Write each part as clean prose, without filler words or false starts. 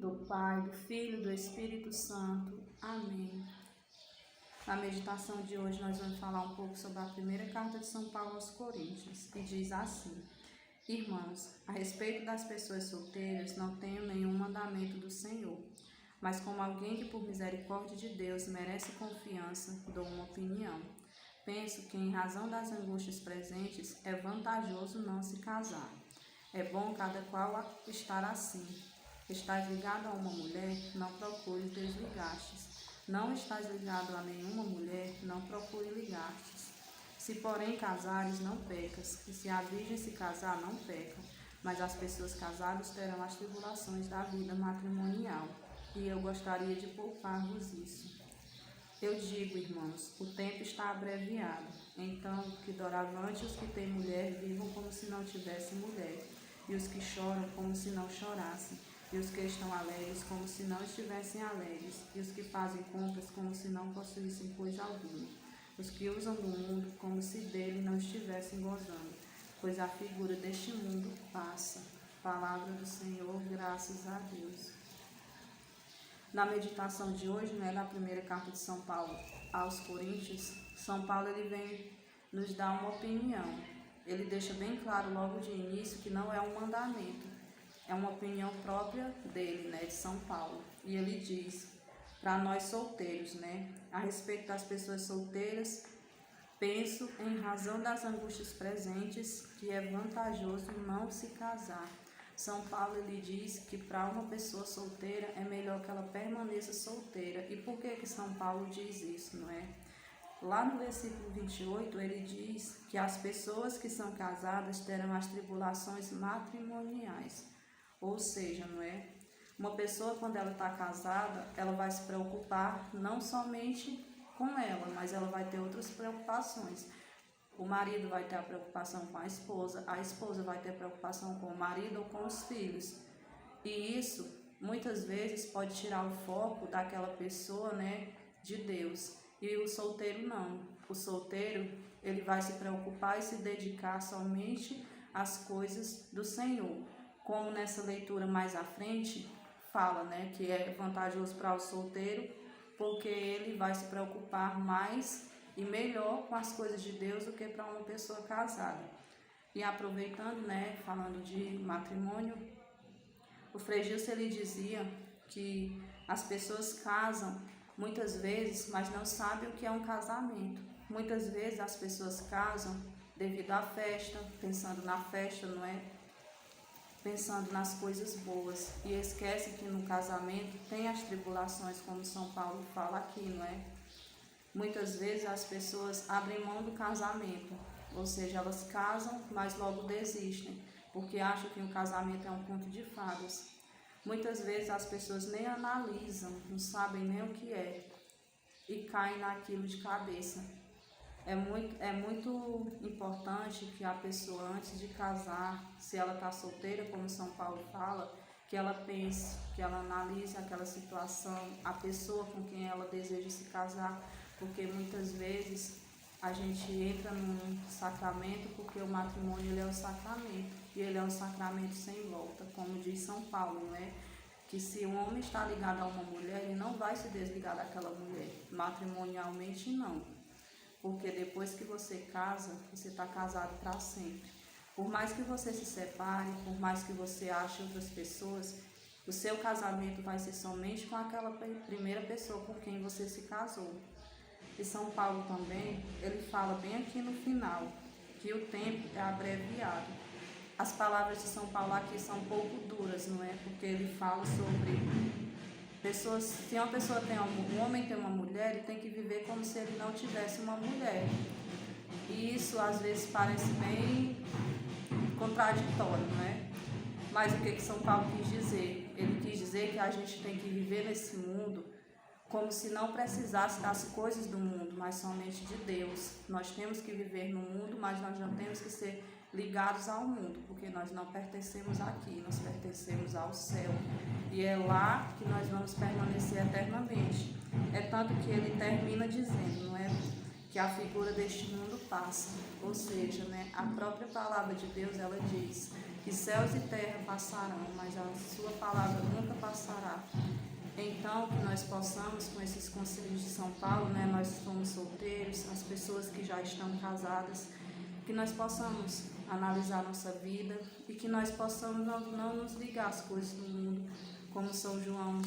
do Pai, do Filho e do Espírito Santo. Amém. Na meditação de hoje nós vamos falar um pouco sobre a primeira carta de São Paulo aos Coríntios, e diz assim: Irmãos, a respeito das pessoas solteiras, não tenho nenhum mandamento do Senhor, mas como alguém que por misericórdia de Deus merece confiança, dou uma opinião. Penso que, em razão das angústias presentes, é vantajoso não se casar. É bom cada qual estar assim. Estás ligado a uma mulher, não procure desligar-te. Não estás ligado a nenhuma mulher, não procure ligar-te. Se, porém, casares, não pecas, e se a virgem se casar, não peca, mas as pessoas casadas terão as tribulações da vida matrimonial, e eu gostaria de poupar-vos isso. Eu digo, irmãos, o tempo está abreviado, então que doravante os que têm mulher vivam como se não tivessem mulher, e os que choram como se não chorassem, e os que estão alegres como se não estivessem alegres, e os que fazem compras como se não possuíssem coisa alguma, os que usam do mundo como se dele não estivessem gozando, pois a figura deste mundo passa. Palavra do Senhor, graças a Deus. Na meditação de hoje, na primeira carta de São Paulo aos Coríntios, São Paulo ele vem nos dar uma opinião. Ele deixa bem claro logo de início que não é um mandamento, é uma opinião própria dele, de São Paulo. E ele diz para nós solteiros, a respeito das pessoas solteiras, penso, em razão das angústias presentes, que é vantajoso não se casar. São Paulo ele diz que para uma pessoa solteira é melhor que ela permaneça solteira. E por que São Paulo diz isso, Lá no versículo 28 ele diz que as pessoas que são casadas terão as tribulações matrimoniais. Ou seja, uma pessoa quando ela está casada, ela vai se preocupar não somente com ela, mas ela vai ter outras preocupações. O marido vai ter a preocupação com a esposa vai ter a preocupação com o marido ou com os filhos. E isso, muitas vezes, pode tirar o foco daquela pessoa, de Deus. E o solteiro não. O solteiro, ele vai se preocupar e se dedicar somente às coisas do Senhor. Como nessa leitura mais à frente, fala, que é vantajoso para o solteiro, porque ele vai se preocupar mais e melhor com as coisas de Deus do que para uma pessoa casada. E aproveitando, falando de matrimônio, o Frei Gilson ele dizia que as pessoas casam muitas vezes, mas não sabem o que é um casamento. Muitas vezes as pessoas casam devido à festa, pensando na festa, pensando nas coisas boas, e esquecem que no casamento tem as tribulações, como São Paulo fala aqui, Muitas vezes as pessoas abrem mão do casamento, ou seja, elas casam, mas logo desistem, porque acham que o casamento é um conto de fadas. Muitas vezes as pessoas nem analisam, não sabem nem o que é, e caem naquilo de cabeça. É muito importante que a pessoa, antes de casar, se ela está solteira, como São Paulo fala, que ela pense, que ela analise aquela situação, a pessoa com quem ela deseja se casar, porque muitas vezes a gente entra num sacramento porque o matrimônio ele é um sacramento, e ele é um sacramento sem volta, como diz São Paulo, que se um homem está ligado a uma mulher, ele não vai se desligar daquela mulher, matrimonialmente não, porque depois que você casa, você está casado para sempre. Por mais que você se separe, por mais que você ache outras pessoas, o seu casamento vai ser somente com aquela primeira pessoa com quem você se casou. E São Paulo também, ele fala bem aqui no final, que o tempo é abreviado. As palavras de São Paulo aqui são um pouco duras, Porque ele fala sobre pessoas, se uma pessoa tem um homem tem uma mulher, ele tem que viver como se ele não tivesse uma mulher. E isso às vezes parece bem contraditório, Mas o que São Paulo quis dizer? Ele quis dizer que a gente tem que viver nesse mundo como se não precisasse das coisas do mundo, mas somente de Deus. Nós temos que viver no mundo, mas nós não temos que ser ligados ao mundo, porque nós não pertencemos aqui, nós pertencemos ao céu. E é lá que nós vamos permanecer eternamente. É tanto que ele termina dizendo, que a figura deste mundo passa. Ou seja, a própria palavra de Deus, ela diz que céus e terra passarão, mas a sua palavra nunca passará. Então, que nós possamos, com esses conselhos de São Paulo, né, nós somos solteiros, as pessoas que já estão casadas, que nós possamos analisar nossa vida e que nós possamos não nos ligar às coisas do mundo, como São João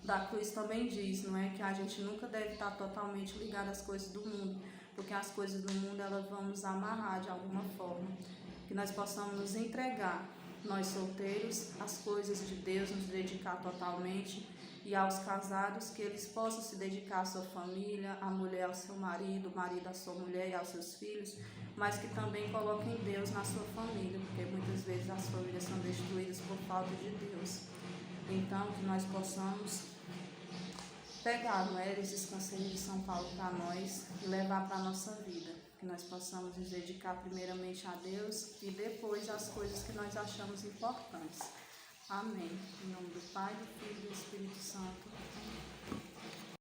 da Cruz também diz, não é? Que a gente nunca deve estar totalmente ligado às coisas do mundo, porque as coisas do mundo elas vão nos amarrar de alguma forma. Que nós possamos nos entregar, nós solteiros, às coisas de Deus, nos dedicar totalmente, e aos casados, que eles possam se dedicar à sua família, a mulher ao seu marido, o marido à sua mulher e aos seus filhos, mas que também coloquem Deus na sua família, porque muitas vezes as famílias são destruídas por falta de Deus. Então, que nós possamos pegar, não é, esses conselhos de São Paulo para nós e levar para a nossa vida. Que nós possamos nos dedicar primeiramente a Deus e depois às coisas que nós achamos importantes. Amém. Em nome do Pai, do Filho e do Espírito Santo.